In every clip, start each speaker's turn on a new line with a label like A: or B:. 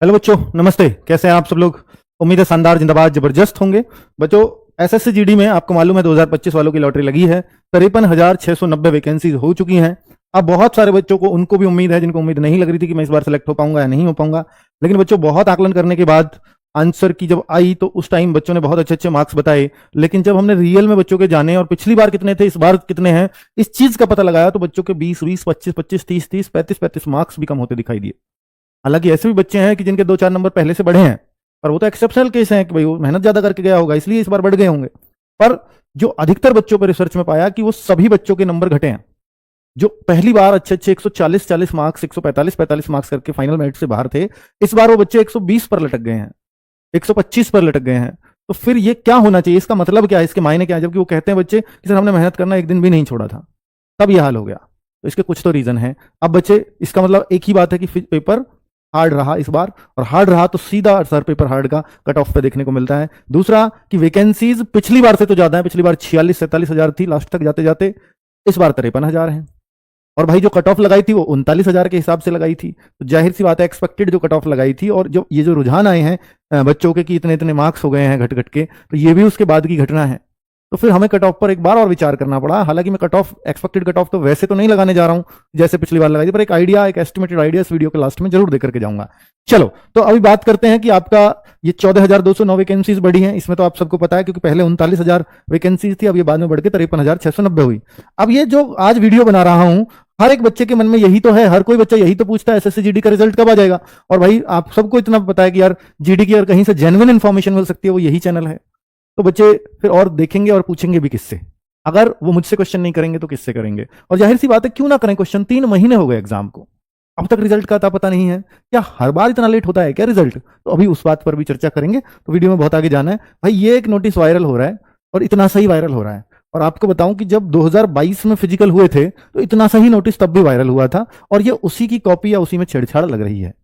A: Hello बच्चों, नमस्ते। कैसे हैं आप सब लोग? उम्मीद है शानदार, जिंदाबाद, जबरदस्त होंगे। बच्चों, एसएससी जीडी में आपको मालूम है 2025 वालों की लॉटरी लगी है। 53,690 वैकेंसीज हो चुकी हैं। अब बहुत सारे बच्चों को, उनको भी उम्मीद है जिनको उम्मीद नहीं लग रही थी कि मैं इस बार सेलेक्ट हो पाऊंगा या नहीं हो पाऊंगा। लेकिन बच्चों, बहुत आकलन करने के बाद आंसर की जब आई तो उस टाइम बच्चों ने बहुत अच्छे अच्छे मार्क्स बताए। लेकिन जब हमने रियल में बच्चों के जाने और पिछली बार कितने थे, इस बार कितने हैं, इस चीज का पता लगाया तो बच्चों के 20, 25, 25, 30, 30, 35, 35 मार्क्स भी कम होते दिखाई दिए। हालांकि ऐसे भी बच्चे हैं कि जिनके 2-4 नंबर पहले से बढ़े हैं, पर वो तो एक्सेप्शनल केस हैं कि भाई वो मेहनत ज्यादा करके गया होगा इसलिए इस बार बढ़ गए होंगे। पर जो अधिकतर बच्चों पर रिसर्च में पाया कि वो सभी बच्चों के नंबर घटे हैं। जो पहली बार अच्छे अच्छे 140 मार्क्स, 145 मार्क्स करके फाइनल मेरिट से बाहर थे, इस बार वो बच्चे 120 पर लटक गए हैं, 125 पर लटक गए हैं। तो फिर ये क्या होना चाहिए? इसका मतलब क्या है? इसके मायने क्या है? जबकि वो कहते हैं बच्चे कि सर हमने मेहनत करना एक दिन भी नहीं छोड़ा था, तब यह हाल हो गया। तो इसके कुछ तो रीजन है। अब बच्चे, इसका मतलब एक ही बात है कि पेपर हार्ड रहा इस बार, और हार्ड रहा तो सीधा सर पेपर हार्ड का कट ऑफ पे देखने को मिलता है। दूसरा कि वैकेंसीज पिछली बार से तो ज्यादा है। पिछली बार 46-47 हजार थी लास्ट तक जाते जाते, इस बार 53,000 है। और भाई जो कट ऑफ लगाई थी वो 39,000 के हिसाब से लगाई थी। तो जाहिर सी बात है, एक्सपेक्टेड जो कट ऑफ लगाई थी और जो ये जो रुझान आए हैं बच्चों के कि इतने इतने मार्क्स हो गए हैं घट घट के, तो ये भी उसके बाद की घटना है। तो फिर हमें कट ऑफ पर एक बार और विचार करना पड़ा। हालांकि मैं cut off, expected cut off तो वैसे तो नहीं लगाने जा रहा हूं जैसे पिछली बार लगाई थी, पर एक आइडिया, एक एस्टिमेटेड आइडिया इस वीडियो के लास्ट में जरूर देकर के जाऊंगा। चलो, तो अभी बात करते हैं कि आपका ये 14,209 वैकेंसीज बढ़ी हैं। इसमें तो आप सबको पता है क्योंकि पहले 39,000 वैकेंसीज थी, अब ये बाद में बढ़ के 53,690 हुई। अब ये जो आज वीडियो बना रहा हूं, हर एक बच्चे के मन में यही तो है, हर कोई बच्चा यही तो पूछता है एसएससी जीडी का रिजल्ट कब आ जाएगा। और भाई आप सबको इतना पता है कि यार जीडी की अगर कहीं से जेन्युइन इंफॉर्मेशन मिल सकती है वो यही चैनल है। तो बच्चे फिर और देखेंगे और पूछेंगे भी किससे? अगर वो मुझसे क्वेश्चन नहीं करेंगे तो किससे करेंगे? और जाहिर सी बात है, क्यों ना करें क्वेश्चन, 3 महीने हो गए एग्जाम को, अब तक रिजल्ट का आता पता नहीं है। क्या हर बार इतना लेट होता है क्या रिजल्ट? तो अभी उस बात पर भी चर्चा करेंगे। तो वीडियो में बहुत आगे जाना है। भाई ये एक नोटिस वायरल हो रहा है, और इतना सही वायरल हो रहा है। और आपको बताऊं कि जब 2022 में फिजिकल हुए थे तो इतना सही नोटिस तब भी वायरल हुआ था, और ये उसी की कॉपी या उसी में छेड़छाड़ लग रही है।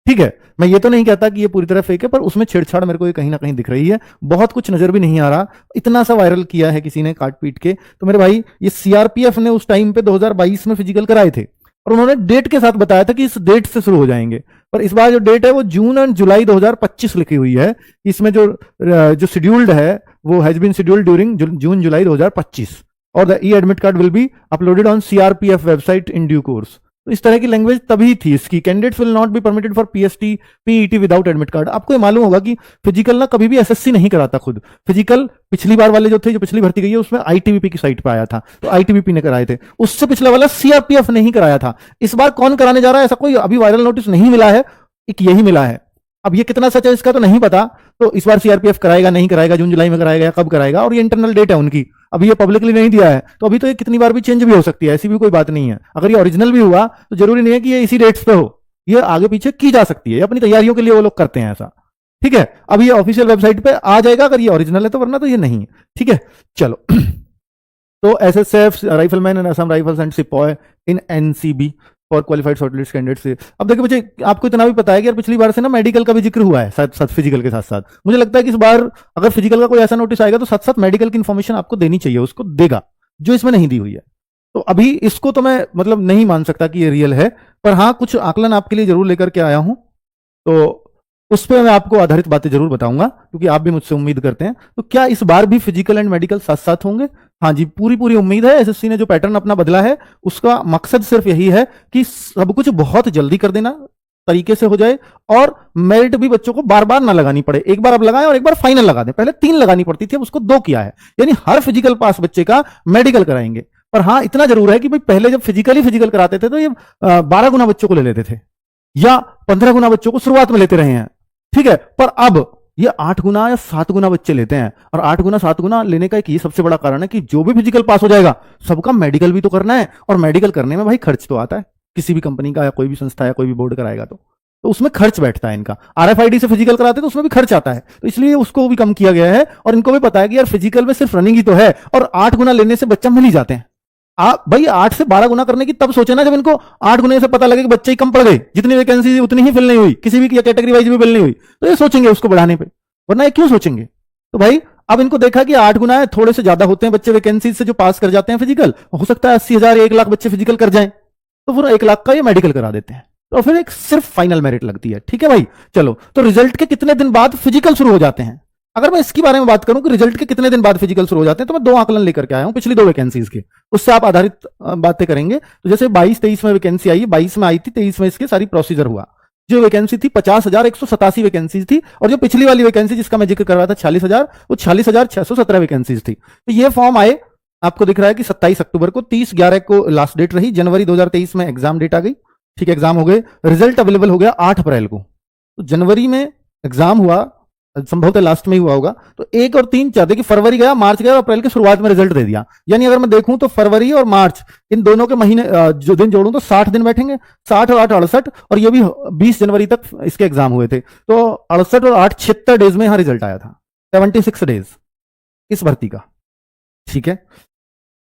A: ठीक है, मैं ये तो नहीं कहता कि ये पूरी तरह फेक है, पर उसमें छेड़छाड़ मेरे को ये कहीं ना कहीं दिख रही है। बहुत कुछ नजर भी नहीं आ रहा, इतना सा वायरल किया है किसी ने काट पीट के। तो मेरे भाई, ये सीआरपीएफ ने उस टाइम पे 2022 में फिजिकल कराए थे, और उन्होंने डेट के साथ बताया था कि इस डेट से शुरू हो जाएंगे। पर इस बार जो डेट है वो जून एंड जुलाई 2025 लिखी हुई है। इसमें जो शेड्यूल्ड है वो हैज बीन शेड्यूल्ड ड्यूरिंग जून जुलाई 2025, और the E admit card will be uploaded on CRPF website in due course. तो इस तरह की लैंग्वेज तभी थी इसकी। Candidates will not be permitted for PST PET without admit card. आपको ये मालूम होगा कि फिजिकल ना कभी भी एसएससी नहीं कराता खुद। फिजिकल पिछली बार वाले जो थे, जो पिछली भर्ती गई है, उसमें आईटीबीपी की साइट पे आया था, तो आईटीबीपी ने कराए थे। उससे पिछला वाला सीआरपीएफ ने ही कराया था। इस बार कौन कराने जा रहा है, ऐसा कोई अभी वायरल नोटिस नहीं मिला है, एक यही मिला है। अब ये कितना सच है इसका तो नहीं पता। तो इस बार सीआरपीएफ कराएगा नहीं कराएगा, जून जुलाई में कराएगा या कब कराएगा, और ये इंटरनल डेट है उनकी, अभी ये पब्लिकली नहीं दिया है। तो अभी तो ये कितनी बार भी चेंज भी हो सकती है, ऐसी भी कोई बात नहीं है। अगर ये ओरिजिनल भी हुआ तो जरूरी नहीं है कि ये इसी डेट्स पे हो, ये आगे पीछे की जा सकती है। अपनी तैयारियों के लिए वो लोग करते हैं ऐसा। ठीक है, अब ये ऑफिशियल वेबसाइट पे आ जाएगा अगर ये ओरिजिनल है तो, वरना तो ये नहीं है। ठीक है, चलो। तो SSF rifleman and Assam rifles and sepoy in NCB for qualified shortlist candidate से। अब देखिए बच्चे, आपको इतना भी पता है कि यार पिछली बार से ना मेडिकल का भी जिक्र हुआ है साथ फिजिकल के साथ साथ। मुझे लगता है कि इस बार अगर फिजिकल का कोई ऐसा नोटिस आएगा तो साथ साथ मेडिकल की इंफॉर्मेशन आपको देनी चाहिए, उसको देगा, जो इसमें नहीं दी हुई है। तो अभी इसको तो मैं मतलब नहीं मान सकता कि ये रियल है, पर हाँ कुछ आकलन आपके लिए जरूर लेकर के आया हूं, तो उस पर मैं आपको आधारित बातें जरूर बताऊंगा, क्योंकि आप भी मुझसे उम्मीद करते हैं। तो क्या इस बार भी फिजिकल एंड मेडिकल साथ साथ होंगे? हाँ जी, पूरी पूरी उम्मीद है। एसएससी ने जो पैटर्न अपना बदला है उसका मकसद सिर्फ यही है कि सब कुछ बहुत जल्दी कर देना, तरीके से हो जाए, और मेरिट भी बच्चों को बार बार ना लगानी पड़े। एक बार अब लगाएं और एक बार फाइनल लगा दें। पहले 3 लगानी पड़ती थी, अब उसको 2 किया है, यानी हर फिजिकल पास बच्चे का मेडिकल कराएंगे। पर हाँ इतना जरूर है कि भाई पहले जब फिजिकल कराते थे तो ये 12 गुना बच्चों को ले लेते थे, या 15 गुना बच्चों को शुरुआत में लेते रहे हैं। ठीक है, पर अब ये 8 गुना या 7 गुना बच्चे लेते हैं। और 8 गुना 7 गुना लेने का एक ये सबसे बड़ा कारण है कि जो भी फिजिकल पास हो जाएगा सबका मेडिकल भी तो करना है, और मेडिकल करने में भाई खर्च तो आता है। किसी भी कंपनी का या कोई भी संस्था या कोई भी बोर्ड कराएगा तो उसमें खर्च बैठता है इनका। आरएफआईडी से फिजिकल कराते तो उसमें भी खर्च आता है, तो इसलिए उसको भी कम किया गया है। और इनको भी पता है कि यार फिजिकल में सिर्फ रनिंग ही तो है, और 8 गुना लेने से बच्चा मिल ही जाते हैं। आप भाई 8 से 12 गुना करने की तब सोचे ना जब इनको 8 गुने से पता लगे कि बच्चे ही कम पड़ गए, जितनी वैकेंसी उतनी ही फिल नहीं हुई, किसी भी कैटेगरी वाइज भी फिल नहीं हुई, तो ये सोचेंगे उसको बढ़ाने पे, वरना ये क्यों सोचेंगे? तो भाई अब इनको देखा कि 8 गुना है, थोड़े से ज्यादा होते हैं बच्चे वैकेंसी से जो पास कर जाते हैं फिजिकल, हो सकता है 80,000 1 लाख बच्चे फिजिकल कर जाएं, तो फिर 1 लाख का ये मेडिकल करा देते हैं। तो फिर एक सिर्फ फाइनल मेरिट लगती है। ठीक है भाई, चलो तो रिजल्ट के कितने दिन बाद फिजिकल शुरू हो जाते हैं? अगर मैं इसके बारे में बात करूं कि रिजल्ट के कितने दिन बाद फिजिकल शुरू हो जाते हैं, तो मैं दो आकलन लेकर के आया हूं पिछली 2 वैकेंसीज के, उससे आप आधारित बातें करेंगे। तो जैसे 22-23 में वैकेंसी आई, 22 में आई थी, 23 में इसके सारी प्रोसीजर हुआ। जो वैकेंसी थी 50,187 वैकेंसी थी, और जो पिछली वाली वैकेंसी जिसका मैं जिक्र कर रहा था 46,000, वो 46,617 वैकेंसी थी। तो ये फॉर्म आए, आपको दिख रहा है कि 27 अक्टूबर को, 30/11 को लास्ट डेट रही, जनवरी 2023 में एग्जाम डेट आ गई। ठीक है, एग्जाम हो गए, रिजल्ट अवेलेबल हो गया 8 अप्रैल को। तो जनवरी में एग्जाम हुआ, संभवतः लास्ट में ही हुआ होगा। तो 1 और 3 चाहते कि फरवरी गया, मार्च गया और अप्रैल के शुरुआत में रिजल्ट दे दिया। यानी अगर मैं देखूं तो फरवरी और मार्च इन दोनों के महीने जो दिन जोड़ूं तो 60 दिन बैठेंगे, 60 और 8 68, और ये भी 20 जनवरी तक इसके एग्जाम हुए थे। तो 68 और 8 76 डेज में यहां रिजल्ट आया था, 76 डेज इस भर्ती का। ठीक है,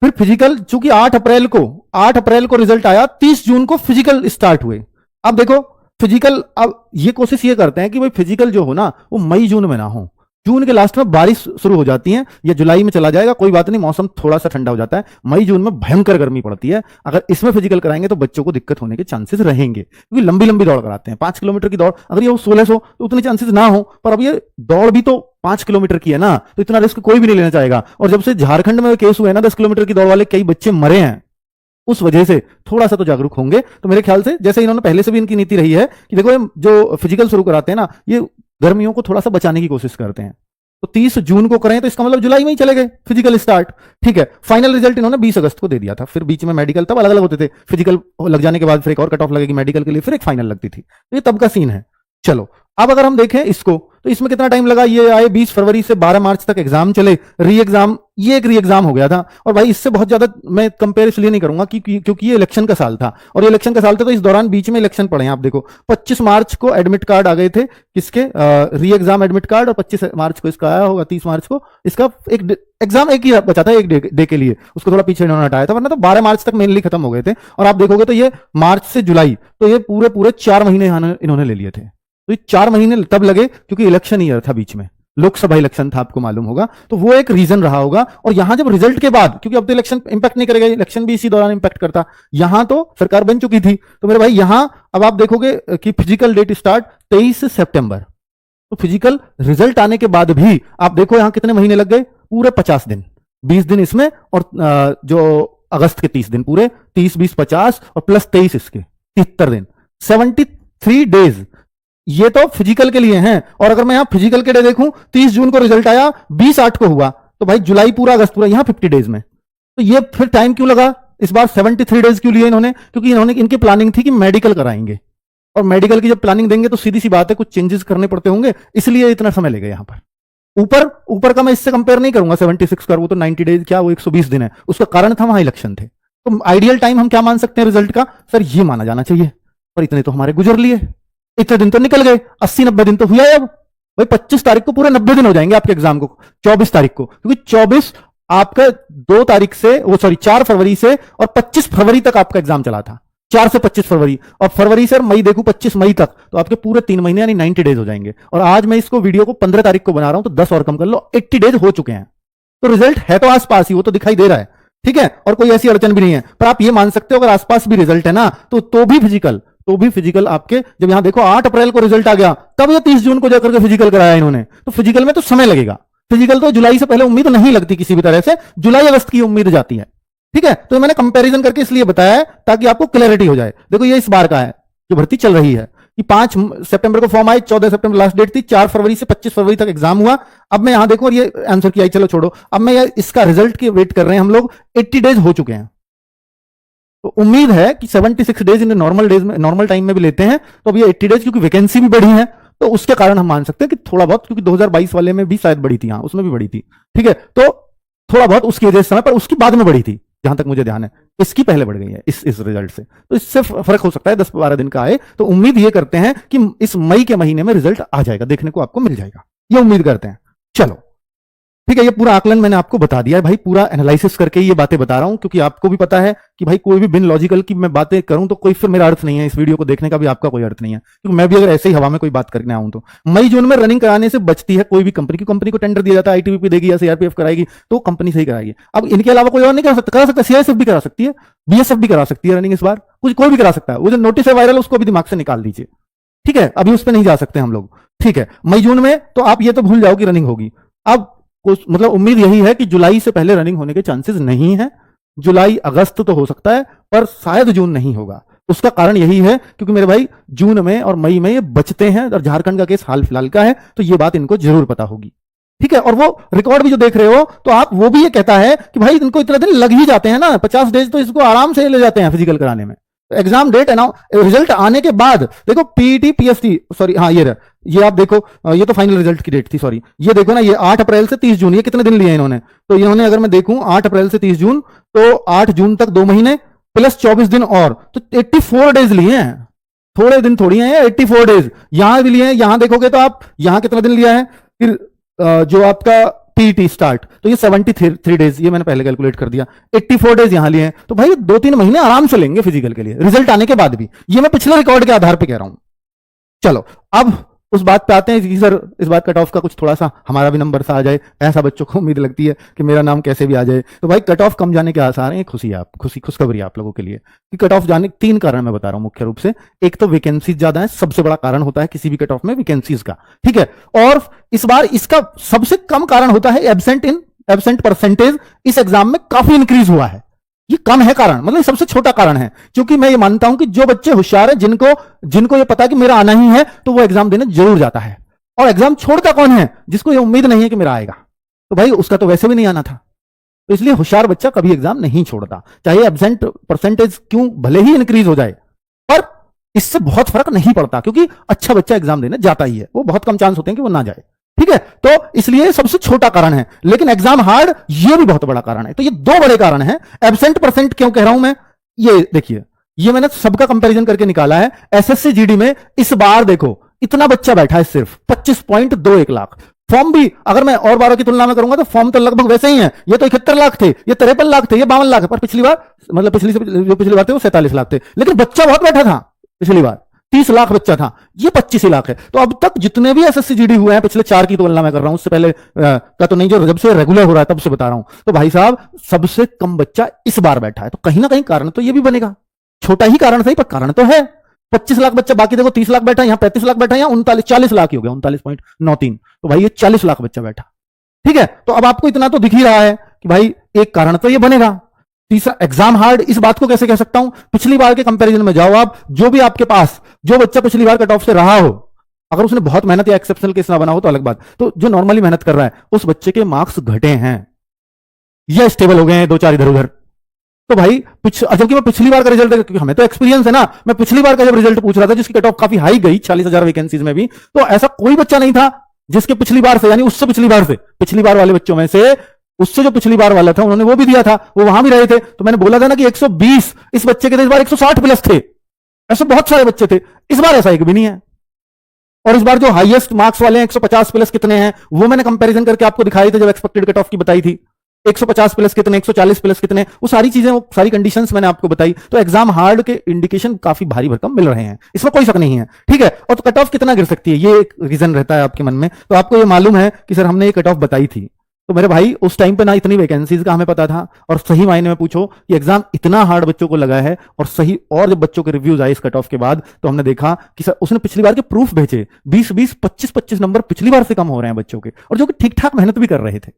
A: फिर फिजिकल, चूंकि 8 अप्रैल को रिजल्ट आया, 30 जून को फिजिकल स्टार्ट हुए। अब देखो फिजिकल, अब ये कोशिश ये करते हैं कि भाई फिजिकल जो हो ना वो मई जून में ना हो। जून के लास्ट में बारिश शुरू हो जाती है, या जुलाई में चला जाएगा, कोई बात नहीं, मौसम थोड़ा सा ठंडा हो जाता है। मई जून में भयंकर गर्मी पड़ती है। अगर इसमें फिजिकल कराएंगे तो बच्चों को दिक्कत होने के चांसेस रहेंगे, क्योंकि लंबी लंबी दौड़ कराते हैं। 5 किलोमीटर की दौड़ अगर ये 1600 तो उतने चांसेस ना हो, पर अब ये दौड़ भी तो 5 किलोमीटर की है ना, तो इतना रिस्क कोई भी नहीं लेना चाहेगा। और जब से झारखंड में केस हुए ना 10 किलोमीटर की दौड़ वाले, कई बच्चे मरे हैं, उस वजह से थोड़ा सा तो जागरूक होंगे। तो मेरे ख्याल से जैसे इन्होंने पहले से भी इनकी नीति रही है कि देखो ये जो फिजिकल शुरू कराते हैं ना, ये गर्मियों को थोड़ा सा बचाने की कोशिश करते हैं। तो 30 जून को करें तो इसका मतलब जुलाई में ही चले गए फिजिकल स्टार्ट। ठीक है, फाइनल रिजल्ट इन्होंने 20 अगस्त को दे दिया था। फिर बीच में मेडिकल, तब अलग अलग होते थे, फिजिकल लग जाने के बाद फिर एक और कट ऑफ लगेगी मेडिकल के लिए, फिर एक फाइनल लगती थी। तो ये तब का सीन है। चलो अब अगर हम देखें इसको, तो इसमें कितना टाइम लगा? ये आए 20 फरवरी से 12 मार्च तक एग्जाम चले, री एग्जाम, ये एक री एग्जाम हो गया था। और भाई इससे बहुत ज्यादा मैं कंपेयर इसलिए नहीं करूंगा क्योंकि ये इलेक्शन का साल था, और ये इलेक्शन का साल था, तो इस दौरान बीच में इलेक्शन पड़े हैं। आप देखो 25 मार्च को एडमिट कार्ड आ गए थे किसके, री एग्जाम एडमिट कार्ड, और 25 मार्च को इसका आया होगा, 30 मार्च को इसका एक एग्जाम एक ही बचा था, एक डे के लिए, उसको थोड़ा पीछे इन्होंने हटाया था, वरना तो 12 मार्च तक मेनली खत्म हो गए थे। और आप देखोगे तो ये मार्च से जुलाई, तो ये पूरे 4 महीने इन्होंने ले लिए थे। तो ये 4 महीने तब लगे क्योंकि इलेक्शन ईयर था, बीच में लोकसभा इलेक्शन था, आपको मालूम होगा, तो वो एक रीजन रहा होगा। और यहां जब रिजल्ट के बाद, क्योंकि अब तो इलेक्शन इंपैक्ट नहीं करेगा, इलेक्शन भी इसी दौरान इंपैक्ट करता, यहां तो सरकार बन चुकी थी। तो मेरे भाई यहां अब आप देखोगे कि फिजिकल डेट स्टार्ट 23 सितंबर, तो फिजिकल रिजल्ट आने के बाद भी आप देखो यहां कितने महीने लग गए, पूरे 50 दिन, 20 दिन इसमें, और जो अगस्त के 30 दिन, पूरे 30, 20, 50 और प्लस 23 इसके 73 दिन, 73 डेज ये तो फिजिकल के लिए हैं। और अगर मैं यहां फिजिकल के डे देखूं, 30 जून को रिजल्ट आया, 20/8 को हुआ, तो भाई जुलाई पूरा, अगस्त पूरा, यहां 50 डेज में। तो ये फिर टाइम क्यों लगा इस बार? 73 डेज क्यों लिए इन्होंने? क्योंकि इनकी प्लानिंग थी कि मेडिकल कराएंगे, और मेडिकल की जब प्लानिंग देंगे तो सीधी सी बात है कुछ चेंजेस करने पड़ते होंगे, इसलिए इतना समय लेगा यहां पर। ऊपर का मैं इससे कंपेयर नहीं करूंगा 76 का, वो तो 90 डेज क्या, वो 120 दिन है। उसका कारण था वहां इलेक्शन थे। तो आइडियल टाइम हम क्या मान सकते हैं रिजल्ट का? सर ये माना जाना चाहिए, पर इतने तो हमारे गुजर लिए, इतने दिन तो निकल गए, 80-90 दिन तो हुआ है। अब भाई 25 तारीख को पूरे 90 दिन हो जाएंगे आपके एग्जाम को, 24 तारीख को, क्योंकि 24 आपका 2 तारीख से, वो सॉरी 4 फरवरी से और 25 फरवरी तक आपका एग्जाम चला था, 4 से 25 फरवरी, और फरवरी से मई देखूं 25 मई तक, तो आपके पूरे 3 महीने यानी 90 डेज हो जाएंगे। और आज मैं इसको वीडियो को 15 तारीख को बना रहा हूं, तो 10 और कम कर लो, 80 डेज हो चुके हैं। तो रिजल्ट है तो आसपास ही, वो तो दिखाई दे रहा है, ठीक है, और कोई ऐसी अड़चन भी नहीं है। पर आप ये मान सकते हो अगर आसपास भी रिजल्ट है ना, तो भी फिजिकल आपके, जब यहां देखो 8 अप्रैल को रिजल्ट आ गया, तब ये 30 जून को जाकर के फिजिकल कराया इन्होंने, तो फिजिकल में तो समय लगेगा। फिजिकल तो जुलाई से पहले उम्मीद नहीं लगती किसी भी तरह से, जुलाई अगस्त की उम्मीद जाती है, ठीक है। तो मैंने कंपैरिजन करके इसलिए बताया है ताकि आपको क्लैरिटी हो जाए। देखो ये इस बार का है जो भर्ती चल रही है, कि 5 सितंबर को form I, 14 September last date थी, 4 फरवरी से 25 फरवरी तक एग्जाम हुआ। अब मैं यहां देखो, ये आंसर किया, चलो छोड़ो, अब मैं इसका रिजल्ट की वेट कर रहे हैं हम लोग, 80 डेज हो चुके हैं। तो उम्मीद है कि 76 डेज इन नॉर्मल डेज में, नॉर्मल टाइम में भी लेते हैं, तो अब ये 80 डेज, क्योंकि वैकेंसी भी बढ़ी है, तो उसके कारण हम मान सकते हैं कि थोड़ा बहुत, क्योंकि 2022 वाले में भी शायद बढ़ी थी, हाँ उसमें भी बढ़ी थी, ठीक है, तो थोड़ा बहुत उसकी वजह से समय, पर उसकी बाद में बढ़ी थी जहां तक मुझे ध्यान है, इसकी पहले बढ़ गई है इस रिजल्ट से। तो इससे फर्क हो सकता है, 10-12 दिन का आए, तो उम्मीद ये करते हैं कि इस मई के महीने में रिजल्ट आ जाएगा, देखने को आपको मिल जाएगा, ये उम्मीद करते हैं। चलो ठीक है, ये पूरा आकलन मैंने आपको बता दिया है भाई, पूरा एनालिसिस करके ये बातें बता रहा हूं, क्योंकि आपको भी पता है कि भाई कोई भी बिन लॉजिकल की मैं बातें करूं तो कोई फिर मेरा अर्थ नहीं है, इस वीडियो को देखने का भी आपका कोई अर्थ नहीं है, क्योंकि मैं भी अगर ऐसे ही हवा में कोई बात करने आऊं तो मई जून में रनिंग कराने से बचती है कोई भी कंपनी की, कंपनी को टेंडर दिया जाता है, आईटीबीपी देगी या सीआरपीएफ कराएगी तो कंपनी से ही कराएगी। अब इनके अलावा कोई और नहीं करा सकता, सीआईएसएफ भी करा सकती है, बीएसएफ भी करा सकती है रनिंग इस बार, कुछ कोई भी करा सकता है। वो जो नोटिस है वायरल, उसको भी दिमाग से निकाल दीजिए, ठीक है, अभी उस पर नहीं जा सकते हम लोग, ठीक है। मई जून में तो आप ये तो भूल जाओ कि रनिंग होगी। अब मतलब उम्मीद यही है कि जुलाई से पहले रनिंग होने के चांसेस नहीं है, जुलाई अगस्त तो हो सकता है पर शायद जून नहीं होगा। उसका कारण यही है क्योंकि मेरे भाई जून में और मई में ये बचते हैं, और झारखंड का केस हाल फिलहाल का है, तो ये बात इनको जरूर पता होगी, ठीक है। और वो रिकॉर्ड भी जो देख रहे हो तो आप, वो भी ये कहता है कि भाई इनको इतना दिन लग ही जाते हैं ना, 50 डेज तो इसको आराम से ले जाते हैं फिजिकल कराने में। एग्जाम डेट रिजल्ट आने के बाद देखो, पीईटी पीएसटी, सॉरी हाँ ये आप देखो, ये तो फाइनल रिजल्ट की डेट थी, सॉरी, ये देखो ना, ये 8 अप्रैल से 30 जून, ये कितने दिन लिए इन्होंने, तो इन्होंने अगर मैं देखूं 8 अप्रैल से 30 जून, तो 8 जून तक 2 महीने प्लस 24 दिन और, तो 84 डेज लिए हैं, थोड़े दिन थोड़ी हैं, 84 डेज यहां भी लिए हैं। यहां देखोगे तो आप यहां कितना दिन लिया है, फिर जो आपका पीटी स्टार्ट, तो ये 73 डेज, ये मैंने पहले कैलकुलेट कर दिया, 84 डेज यहां लिए हैं, तो भाई 2-3 महीने आराम से लेंगे फिजिकल के लिए, रिजल्ट आने के बाद भी। ये मैं पिछले रिकॉर्ड के आधार पे कह रहा हूं। चलो अब उस बात पे आते हैं कि सर इस बार कट ऑफ का कुछ थोड़ा सा हमारा भी नंबर सा आ जाए, ऐसा बच्चों को उम्मीद लगती है कि मेरा नाम कैसे भी आ जाए। तो भाई कट ऑफ कम जाने के आसार हैं, खुशखबरी आप लोगों के लिए कि कट ऑफ जाने 3 कारण मैं बता रहा हूं मुख्य रूप से। एक तो वैकेंसीज ज्यादा है, सबसे बड़ा कारण होता है किसी भी कट ऑफ में वैकेंसीज का, ठीक है। और इस बार इसका सबसे कम कारण होता है एब्सेंट परसेंटेज इस एग्जाम में काफी इंक्रीज हुआ है। ये कम है कारण, मतलब सबसे छोटा कारण है, क्योंकि मैं ये मानता हूं कि जो बच्चे होशियार है, जिनको ये पता है कि मेरा आना ही है, तो वो एग्जाम देने जरूर जाता है। और एग्जाम छोड़ता कौन है? जिसको ये उम्मीद नहीं है कि मेरा आएगा, तो भाई उसका तो वैसे भी नहीं आना था। तो इसलिए होशियार बच्चा कभी एग्जाम नहीं छोड़ता, चाहे एब्सेंट परसेंटेज क्यों भले ही इंक्रीज हो जाए, पर इससे बहुत फर्क नहीं पड़ता, क्योंकि अच्छा बच्चा एग्जाम देने जाता ही है, वो बहुत कम चांस होते हैं कि वो ना जाए, ठीक है। तो इसलिए सबसे छोटा कारण है, लेकिन एग्जाम हार्ड ये भी बहुत बड़ा कारण है। तो ये 2 बड़े कारण हैं। एब्सेंट परसेंट क्यों कह रहा हूं मैं, ये देखिए, ये मैंने सबका कंपैरिजन करके निकाला है। एसएससी जीडी में इस बार देखो इतना बच्चा बैठा है, सिर्फ 25.21 लाख। फॉर्म भी अगर मैं और 12 की तुलना में करूंगा तो फॉर्म तो लगभग वैसे ही है, ये तो 71 लाख थे, ये 53 लाख थे, ये 52 लाख है, पर पिछली बार, मतलब पिछली बार थे वो 47 लाख थे, लेकिन बच्चा बहुत बैठा था। पिछली बार 30 लाख बच्चा था, ये 25 लाख है। तो अब तक जितने भी एसएससी जीडी हुए हैं, पिछले 4 की तुलना में कर रहा हूं, उससे पहले का तो नहीं, जो जब से रेगुलर हो रहा है तब से बता रहा हूं, तो भाई साहब सबसे कम बच्चा इस बार बैठा है। तो कहीं ना कहीं कारण तो ये भी बनेगा, छोटा ही कारण सही पर कारण तो है। 25 लाख बच्चा, बाकी देखो 30 लाख बैठा, यहां 35 लाख बैठा, यहां 40 लाख ही हो गया, 39.93, तो भाई ये 40 लाख बच्चा बैठा, ठीक है। तो अब आपको इतना तो दिख ही रहा है कि भाई एक कारण तो ये बनेगा। तीसरा, एग्जाम हार्ड, इस बात को कैसे कह सकता हूं, पिछली बार के कंपैरिजन में जाओ आप, जो भी आपके पास जो बच्चा पिछली बार कट ऑफ से रहा हो, अगर उसने बहुत मेहनत या एक्सेप्शनल केस ना बना हो तो अलग बात, तो जो नॉर्मली मेहनत कर रहा है उस बच्चे के मार्क्स घटे हैं या स्टेबल हो गए हैं 2-4 इधर उधर। तो भाई जबकि मैं पिछली बार का रिजल्ट, क्योंकि हमें तो एक्सपीरियंस है ना, मैं पिछली बार का जब रिजल्ट पूछ रहा था जिसकी कट ऑफ काफी हाई गई 40,000 वैकेंसीज में भी, तो ऐसा कोई बच्चा नहीं था जिसके पिछली बार से, यानी उससे पिछली बार से, पिछली बार वाले बच्चों में से, उससे जो पिछली बार वाला था उन्होंने वो भी दिया था, वो वहां भी रहे थे। तो मैंने बोला था ना कि 120 इस बच्चे के थे, इस बार 160 प्लस थे, ऐसे बहुत सारे बच्चे थे। इस बार ऐसा एक भी नहीं है। और इस बार जो हाईएस्ट मार्क्स वाले हैं 150 प्लस कितने हैं, वो मैंने कंपैरिजन करके आपको दिखाई थे जब एक्सपेक्टेड कट ऑफ की बताई थी, 150 प्लस कितने, 140 प्लस कितने, वो सारी चीजें, वो सारी कंडीशंस मैंने आपको बताई। तो एग्जाम हार्ड के इंडिकेशन काफी भारी भरकम मिल रहे हैं, इसमें कोई शक नहीं है, ठीक है। और तो कट ऑफ कितना गिर सकती है, ये एक रीजन रहता है आपके मन में। तो आपको ये मालूम है कि सर हमने ये कट ऑफ बताई थी, तो मेरे भाई उस टाइम पे ना इतनी वैकेंसीज का हमें पता था, और सही मायने में पूछो कि एग्जाम इतना हार्ड बच्चों को लगा है, और सही, और जब बच्चों के रिव्यूज आए इस कट ऑफ के बाद, तो हमने देखा कि सर उसने पिछली बार के प्रूफ भेजे, 20-20, 25-25 नंबर पिछली बार से कम हो रहे हैं बच्चों के, और जो कि ठीक ठाक मेहनत भी कर रहे थे।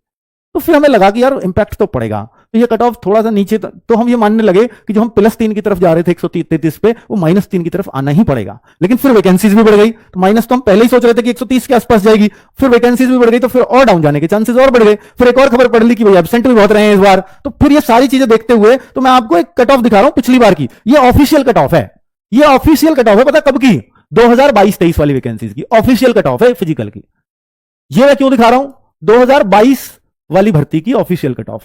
A: तो फिर हमें लगा कि यार इंपैक्ट तो पड़ेगा। तो ये कट ऑफ थोड़ा सा नीचे, तो हम ये मानने लगे कि जो हम +3 की तरफ जा रहे थे 133 पे, वो -3 की तरफ आना ही पड़ेगा। लेकिन फिर वैकेंसीज भी बढ़ गई, तो माइनस तो हम पहले ही सोच रहे थे कि 130 के आसपास जाएगी, फिर वैकेंसीज भी बढ़ गई, तो फिर और डाउन जाने के चांसेस और बढ़ गए। फिर एक और खबर पड़ ली कि भाई एब्सेंट भी बहुत रहे हैं इस बार। तो फिर ये सारी चीजें देखते हुए तो मैं आपको एक कट ऑफ दिखा रहा हूं पिछली बार की। ये ऑफिशियल कट ऑफ है, ये ऑफिशियल कट ऑफ है, पता कब की? 2022-23 वाली वैकेंसीज की ऑफिशियल कट ऑफ है फिजिकल की। ये मैं क्यों दिखा रहा हूं? 2022 वाली भर्ती की ऑफिशियल कट ऑफ,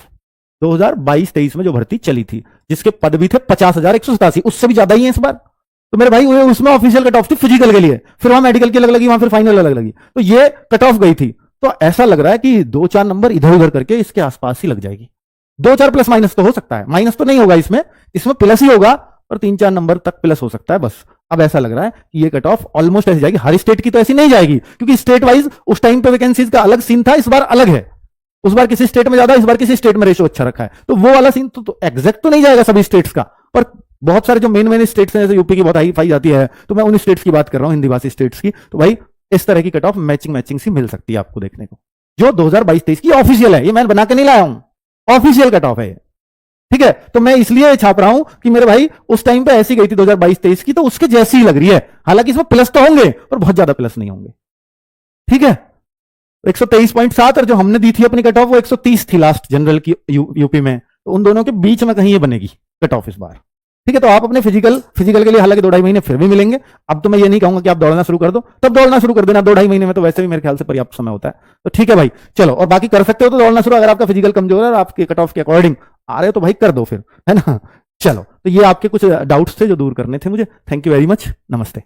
A: 2022-23 में जो भर्ती चली थी, जिसके पद भी थे 50,187, उससे भी ज्यादा ही है इस बार। तो मेरे भाई उसमें ऑफिशियल कट ऑफ थी फिजिकल के लिए, फिर वहां मेडिकल की अलग लगी, वहां फिर फाइनल अलग लगी, तो ये कट ऑफ गई थी। तो ऐसा लग रहा है कि 2-4 नंबर इधर उधर करके इसके आसपास ही लग जाएगी। 2-4 प्लस माइनस तो हो सकता है, माइनस तो नहीं होगा इसमें प्लस ही होगा, और 3-4 नंबर तक प्लस हो सकता है बस। अब ऐसा लग रहा है कि ये कट ऑफ ऑलमोस्ट ऐसी जाएगी। हर स्टेट की तो ऐसी नहीं जाएगी, क्योंकि स्टेट वाइज उस टाइम पे वैकेंसीज का अलग सीन था, इस बार अलग है। उस बार किसी स्टेट में ज्यादा, इस बार किसी स्टेट में रेशो अच्छा रखा है, तो वो वाला सीन तो एग्जैक्ट तो नहीं जाएगा सभी स्टेट्स का, पर बहुत सारे जो मेन स्टेट्स हैं, जैसे यूपी की बहुत हाई फाई जाती है, तो मैं उन स्टेट्स की बात कर रहा हूं, हिंदी भाषी स्टेट्स की। तो भाई इस तरह की कट ऑफ मैचिंग सी मिल सकती है आपको देखने को, जो 2022-23 की ऑफिशियल है। ये मैं बना के नहीं लाया हूं, ऑफिशियल कट ऑफ है ये, ठीक है। तो मैं इसलिए छाप रहा हूं कि मेरे भाई उस टाइम पे ऐसी गई थी 2022-23 की, तो उसके जैसी ही लग रही है। हालांकि इसमें प्लस तो होंगे, पर बहुत ज्यादा प्लस नहीं होंगे, ठीक है। 123.7 और जो हमने दी थी अपनी कट ऑफ वो 130 थी लास्ट जनरल की यूपी में, तो उन दोनों के बीच में कहीं ये बनेगी कट ऑफ इस बार, ठीक है। तो आप अपने फिजिकल के लिए हालांकि 2-2.5 महीने फिर भी मिलेंगे। अब तो मैं ये नहीं कहूंगा कि आप दौड़ना शुरू कर दो, तब दौड़ना शुरू कर देना, 2-2.5 महीने में तो वैसे भी मेरे ख्याल से पर्याप्त समय होता है। तो ठीक है भाई, चलो, और बाकी कर सकते हो तो दौड़ना शुरू, अगर आपका फिजिकल कमजोर है और आपके कट ऑफ के अकॉर्डिंग आ रहे हो तो भाई कर दो फिर, है ना। चलो, तो ये आपके कुछ डाउट्स थे जो दूर करने थे मुझे। थैंक यू वेरी मच, नमस्ते।